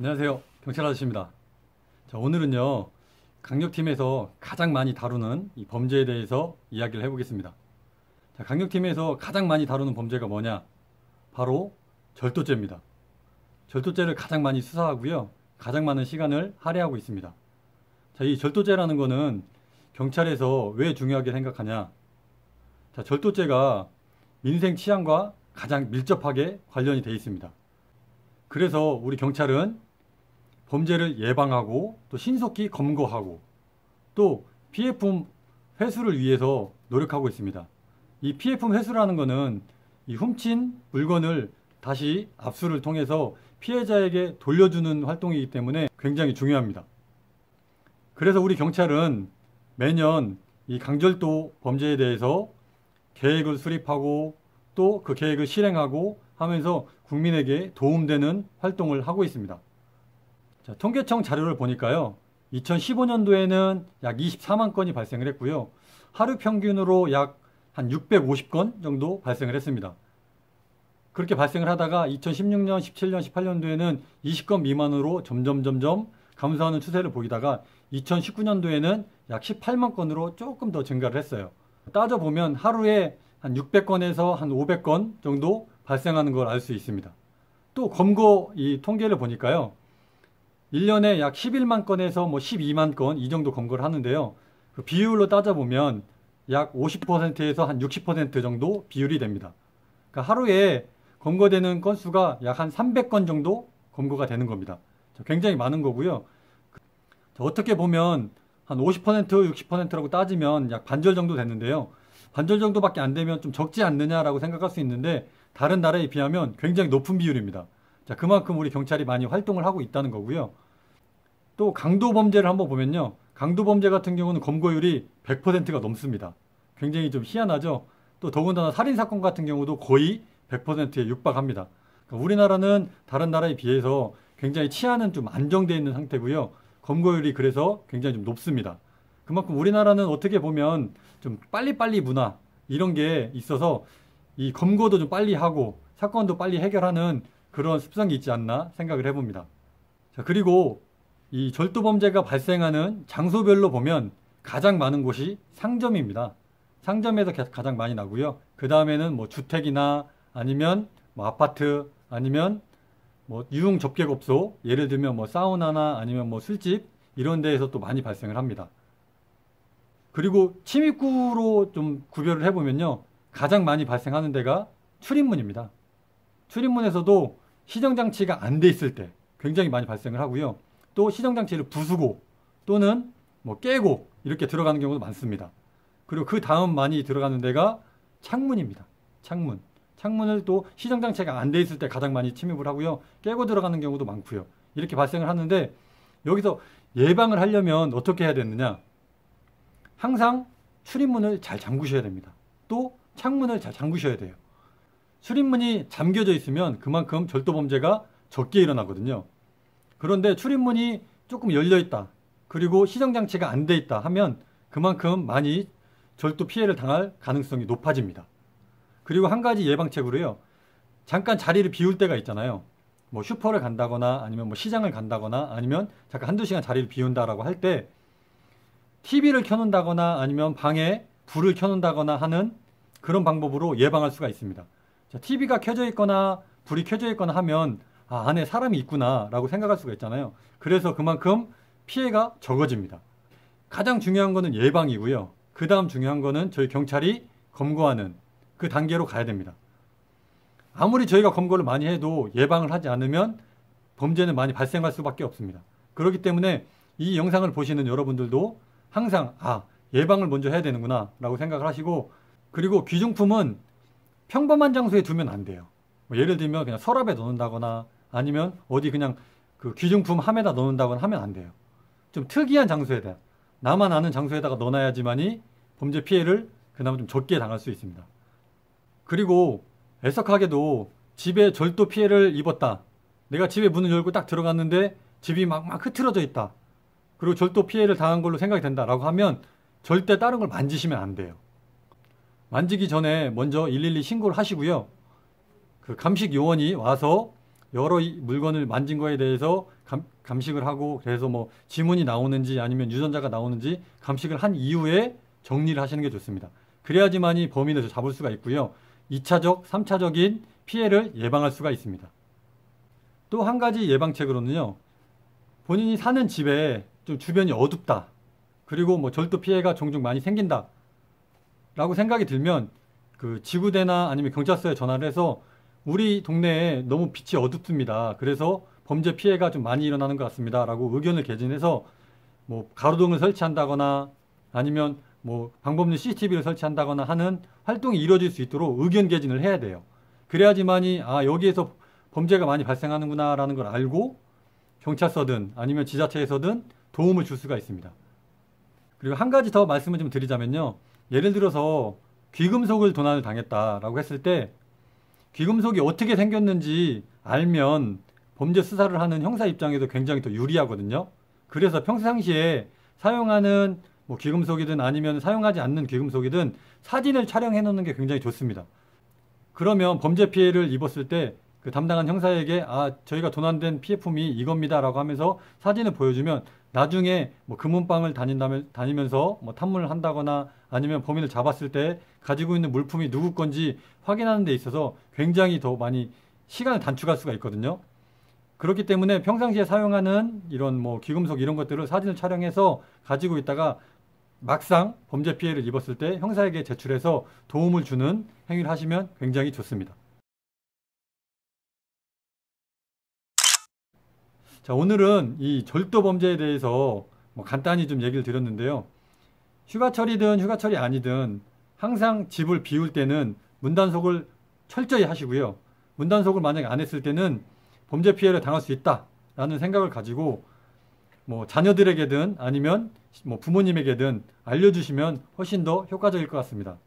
안녕하세요. 경찰 아저씨입니다. 자, 오늘은요, 강력팀에서 가장 많이 다루는 이 범죄에 대해서 이야기를 해보겠습니다. 자, 강력팀에서 가장 많이 다루는 범죄가 뭐냐? 바로 절도죄입니다. 절도죄를 가장 많이 수사하고요, 가장 많은 시간을 할애하고 있습니다. 자, 이 절도죄라는 거는 경찰에서 왜 중요하게 생각하냐? 자, 절도죄가 민생 치안과 가장 밀접하게 관련이 되어 있습니다. 그래서 우리 경찰은 범죄를 예방하고 또 신속히 검거하고 또 피해품 회수를 위해서 노력하고 있습니다. 이 피해품 회수라는 것은 이 훔친 물건을 다시 압수를 통해서 피해자에게 돌려주는 활동이기 때문에 굉장히 중요합니다. 그래서 우리 경찰은 매년 이 강절도 범죄에 대해서 계획을 수립하고 또 그 계획을 실행하고 하면서 국민에게 도움되는 활동을 하고 있습니다. 자, 통계청 자료를 보니까요, 2015년도에는 약 24만 건이 발생을 했고요, 하루 평균으로 약 한 650건 정도 발생을 했습니다. 그렇게 발생을 하다가 2016년, 17년, 18년도에는 20건 미만으로 점점 감소하는 추세를 보이다가 2019년도에는 약 18만 건으로 조금 더 증가를 했어요. 따져보면 하루에 한 600건에서 한 500건 정도 발생하는 걸 알 수 있습니다. 또 검거 이 통계를 보니까요, 1년에 약 11만 건에서 12만 건 이 정도 검거를 하는데요. 그 비율로 따져보면 약 50%에서 한 60% 정도 비율이 됩니다. 그러니까 하루에 검거되는 건수가 약 한 300건 정도 검거가 되는 겁니다. 굉장히 많은 거고요. 어떻게 보면 한 50%, 60%라고 따지면 약 반절 정도 됐는데요. 반절 정도밖에 안 되면 좀 적지 않느냐라고 생각할 수 있는데 다른 나라에 비하면 굉장히 높은 비율입니다. 자, 그만큼 우리 경찰이 많이 활동을 하고 있다는 거고요. 또 강도 범죄를 한번 보면요, 강도 범죄 같은 경우는 검거율이 100%가 넘습니다. 굉장히 좀 희한하죠. 또 더군다나 살인사건 같은 경우도 거의 100%에 육박합니다. 그러니까 우리나라는 다른 나라에 비해서 굉장히 치안은 좀 안정되어 있는 상태고요, 검거율이 그래서 굉장히 좀 높습니다. 그만큼 우리나라는 어떻게 보면 좀 빨리빨리 문화 이런 게 있어서 이 검거도 좀 빨리 하고 사건도 빨리 해결하는 그런 습성이 있지 않나 생각을 해봅니다. 자, 그리고 이 절도 범죄가 발생하는 장소별로 보면 가장 많은 곳이 상점입니다. 상점에서 가장 많이 나고요. 그 다음에는 주택이나 아니면 아파트 아니면 유흥 접객업소, 예를 들면 사우나나 아니면 술집 이런 데에서 또 많이 발생을 합니다. 그리고 침입구로 좀 구별을 해보면요, 가장 많이 발생하는 데가 출입문입니다. 출입문에서도 시정장치가 안 돼 있을 때 굉장히 많이 발생을 하고요. 또 시정장치를 부수고 또는 깨고 이렇게 들어가는 경우도 많습니다. 그리고 그 다음 많이 들어가는 데가 창문입니다. 창문을 또 시정장치가 안 돼 있을 때 가장 많이 침입을 하고요, 깨고 들어가는 경우도 많고요. 이렇게 발생을 하는데 여기서 예방을 하려면 어떻게 해야 되느냐? 항상 출입문을 잘 잠그셔야 됩니다. 또 창문을 잘 잠그셔야 돼요. 출입문이 잠겨져 있으면 그만큼 절도 범죄가 적게 일어나거든요. 그런데 출입문이 조금 열려 있다, 그리고 시정장치가 안 돼 있다 하면 그만큼 많이 절도 피해를 당할 가능성이 높아집니다. 그리고 한 가지 예방책으로요, 잠깐 자리를 비울 때가 있잖아요. 슈퍼를 간다거나 아니면 시장을 간다거나 아니면 잠깐 한두 시간 자리를 비운다라고 할 때 TV를 켜놓는다거나 아니면 방에 불을 켜놓는다거나 하는 그런 방법으로 예방할 수가 있습니다. 자, TV가 켜져 있거나 불이 켜져 있거나 하면 안에 사람이 있구나 라고 생각할 수가 있잖아요. 그래서 그만큼 피해가 적어집니다. 가장 중요한 거는 예방이고요. 그 다음 중요한 거는 저희 경찰이 검거하는 그 단계로 가야 됩니다. 아무리 저희가 검거를 많이 해도 예방을 하지 않으면 범죄는 많이 발생할 수밖에 없습니다. 그렇기 때문에 이 영상을 보시는 여러분들도 항상 예방을 먼저 해야 되는구나 라고 생각을 하시고, 그리고 귀중품은 평범한 장소에 두면 안 돼요. 예를 들면 그냥 서랍에 넣는다거나 아니면 어디 그냥 그 귀중품 함에다 넣는다거나 하면 안 돼요. 좀 특이한 장소에다, 나만 아는 장소에다가 넣어놔야지만이 범죄 피해를 그나마 좀 적게 당할 수 있습니다. 그리고 애석하게도 집에 절도 피해를 입었다, 내가 집에 문을 열고 딱 들어갔는데 집이 막 흐트러져 있다, 그리고 절도 피해를 당한 걸로 생각이 된다라고 하면 절대 다른 걸 만지시면 안 돼요. 만지기 전에 먼저 112 신고를 하시고요, 그 감식 요원이 와서 여러 물건을 만진 거에 대해서 감식을 하고, 그래서 뭐 지문이 나오는지 아니면 유전자가 나오는지 감식을 한 이후에 정리를 하시는 게 좋습니다. 그래야지만이 범인을 잡을 수가 있고요. 2차적, 3차적인 피해를 예방할 수가 있습니다. 또 한 가지 예방책으로는요. 본인이 사는 집에 좀 주변이 어둡다. 그리고 뭐 절도 피해가 종종 많이 생긴다. 라고 생각이 들면 그 지구대나 아니면 경찰서에 전화를 해서 우리 동네에 너무 빛이 어둡습니다. 그래서 범죄 피해가 좀 많이 일어나는 것 같습니다. 라고 의견을 개진해서 뭐 가로등을 설치한다거나 아니면 뭐 방법 없는 CCTV를 설치한다거나 하는 활동이 이루어질 수 있도록 의견 개진을 해야 돼요. 그래야지만이 여기에서 범죄가 많이 발생하는구나 라는 걸 알고 경찰서든 아니면 지자체에서든 도움을 줄 수가 있습니다. 그리고 한 가지 더 말씀을 좀 드리자면요. 예를 들어서 귀금속을 도난을 당했다라고 했을 때 귀금속이 어떻게 생겼는지 알면 범죄 수사를 하는 형사 입장에서 굉장히 더 유리하거든요. 그래서 평상시에 사용하는 뭐 귀금속이든 아니면 사용하지 않는 귀금속이든 사진을 촬영해 놓는 게 굉장히 좋습니다. 그러면 범죄 피해를 입었을 때 그 담당한 형사에게 저희가 도난된 피해품이 이겁니다 라고 하면서 사진을 보여주면 나중에 뭐 금은방을 다니면서 뭐 탐문을 한다거나 아니면 범인을 잡았을 때 가지고 있는 물품이 누구 건지 확인하는 데 있어서 굉장히 더 많이 시간을 단축할 수가 있거든요. 그렇기 때문에 평상시에 사용하는 이런 뭐 귀금속 이런 것들을 사진을 촬영해서 가지고 있다가 막상 범죄 피해를 입었을 때 형사에게 제출해서 도움을 주는 행위를 하시면 굉장히 좋습니다. 자, 오늘은 이 절도 범죄에 대해서 뭐 간단히 좀 얘기를 드렸는데요. 휴가철이든 휴가철이 아니든 항상 집을 비울 때는 문단속을 철저히 하시고요. 문단속을 만약에 안 했을 때는 범죄 피해를 당할 수 있다라는 생각을 가지고 뭐 자녀들에게든 아니면 뭐 부모님에게든 알려주시면 훨씬 더 효과적일 것 같습니다.